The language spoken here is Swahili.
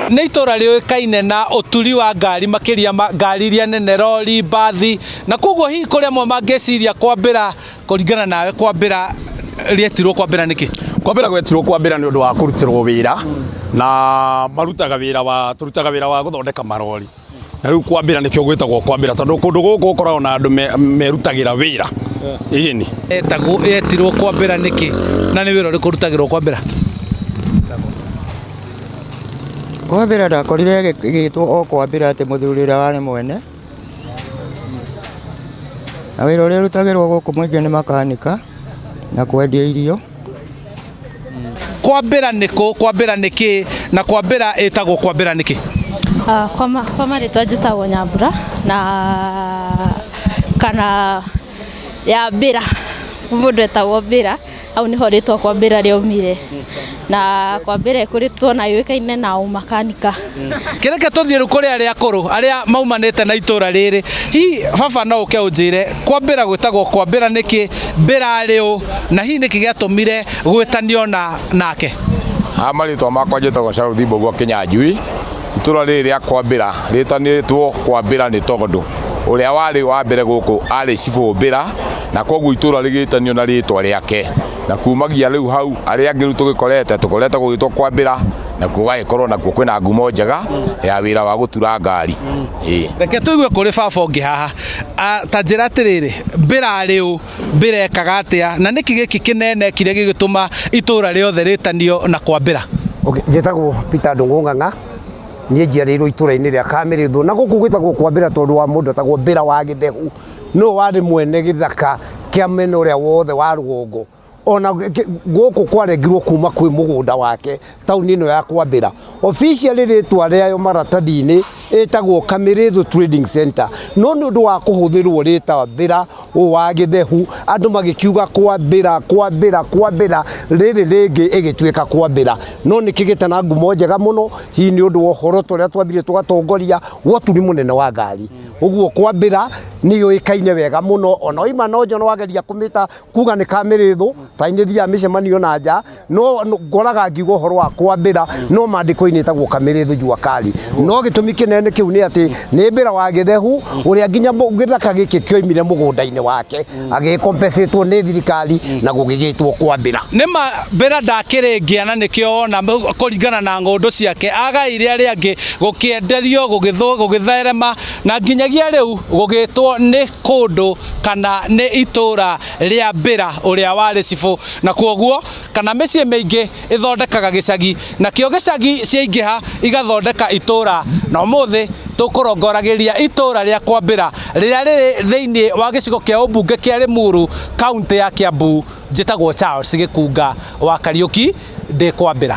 nĩ itora rĩũĩkaine na ũturi wa ngari makĩria ngari iria nene, rori, mbathi, na koguo hihi kũrĩa amwe mangĩciria kwambĩra kũringana nawe kwambĩra rĩetirwo kwambĩra nĩkĩ? Kwambĩra gwetirwo kwambĩra nĩ ũndũ wa kũrutĩrwo wĩra na marutaga wĩra wa gũthondeka marori. Na rĩu kwambĩra nĩkĩo gwĩtagwo kwambĩra tondũ kũndũ gũkũ gũkoragwo na andũ merutagĩra wĩra. Ĩni. Yetirwo kwambĩra nĩkĩ na nĩ wĩra ũrĩkũ ũrutagĩrwo kwambĩra? Kwambĩra ndakorire gĩgĩtwo o kwambĩra atĩ mũthuri ũrĩa warĩ mwene. Na wĩra ũrĩa ũrutagĩrwo gũkũ mũingĩ nĩ makanika na kwendia irio. Kwambĩra nĩkũ, kwambĩra nĩkĩ na kwambĩra ĩtagwo kwambĩra nĩkĩ? Kwa marĩtwa njĩtagwo Nyambura na kana ya mbĩra, mũndũ etagwo mbĩra, hau nĩho rĩtwa kwambĩra rĩaumire. Na kwambĩra ĩkũrĩtwo na yũĩkaine na ũmakanika. Kĩreke tũthiĩ rĩu kũrĩ arĩa akũrũ arĩa maumanĩte na itũra rĩrĩ. Hihi baba no ũke ũnjĩre kwambĩra gwĩtagwo kwambĩra nĩkĩ, mbĩra arĩ ũ, na hihi nĩkĩ gĩatũmire gwĩtanio nake? Marĩtwa makwa njĩtagwo Charles Mbũgua Kĩnyanjui. Itũra rĩrĩ rĩa kwambĩra rĩtanĩtwo kwambĩra nĩ tondũ ũrĩa warĩ wa mbere gũkũ arĩ cibũ Mbĩra, na koguo itũra rĩgĩtanio na rĩtwa rĩake. Na kumagia rĩu hau arĩa angĩ tũgĩkorete gũgĩtwo kwambĩra na gũgagĩkorwo nakuo kwĩna ngumo njega ya wĩra wa gũtura ngari. Reke tũigue kũrĩ baba ũngĩ haha. Ta njĩra atĩrĩrĩ, mbĩra arĩ ũ, mbĩra ekaga atĩa, na nĩkĩ gĩkĩ kĩnene kĩrĩa gĩgĩtũma itũra rĩothe rĩtanio na kwambĩra? Njĩtagwo Peter Ndung'ung'ang'a, niĩ njiarĩirwo itũra-inĩ rĩa Kamĩrĩthũ, na gũkũ gwĩtagwo kwambĩra tondũ wa mũndũ etagwo Mbĩra wa Gĩthehu, no warĩ mwene gĩthaka kĩa mwena ũrĩa wothe wa rũgongo. Ona gũkũ kwarengirwo kuma kwĩ mũgũnda wake taũni ĩno ya Kwambĩra. Officially rĩtwa rĩayo maratathi-inĩ ĩtagwo Kamĩrĩthũ Trading Center, no nĩ ũndũ wa kũhũthĩrwo rĩtwa Mbĩra wa Gĩthehu andũ magĩkiuga kwambĩra rĩrĩ rĩngĩ ĩgĩtuĩka kwambĩra. No nĩkĩ gĩta na ngumo njega mũno, hihi nĩ ũndũ wa ũhoro tũrĩa twambire tũgatongoria wa ũturi mũnene wa ngari. Ũguo kwambĩra nĩ yũĩkaine wega mũno, ona oima no njono wageria kũmĩta kuga nĩ Kamĩrĩthũ ta inĩ thia mĩcemanio na nja, no ngoraga ngiuga ũhoro wa kwambĩra no mandĩko-inĩ ĩtagwo Kamĩrĩthũ Jua Kali. No gĩtũmi kĩnene kĩu nĩ atĩ nĩ Mbĩra wa Gĩthehu ũrĩa nginya gĩthaka gĩkĩ kĩoimire mũgũnda-inĩ wake agĩkompecĩtwo nĩ thirikari na gũgĩgĩtwo kwambĩra. Nĩma Mbĩra ndakĩrĩngia na nĩkĩo wona kũringana na ng'ũndũ ciake agaire arĩa angĩ gũkĩenderio gũgĩtherema na nginyagia rĩu gũgĩtwo nĩ kũndũ kana nĩ itũra rĩa Mbĩra ũrĩa warĩ cibũ, na kwoguo kana mĩciĩ mĩingĩ ĩthondekaga gĩcagi, na kĩo gĩcagi ciaingĩha igathondeka itũra. Na ũmũthĩ tũkũrongoragĩria itũra rĩa Kwambĩra rĩrĩa rĩrĩ thĩinĩ wa gĩcigo kĩa ũmbunge kĩa Limuru, kaunti ya Kiambu. Njĩtagwo Charles Gĩkunga wa Kariũki ndĩ Kwambĩra.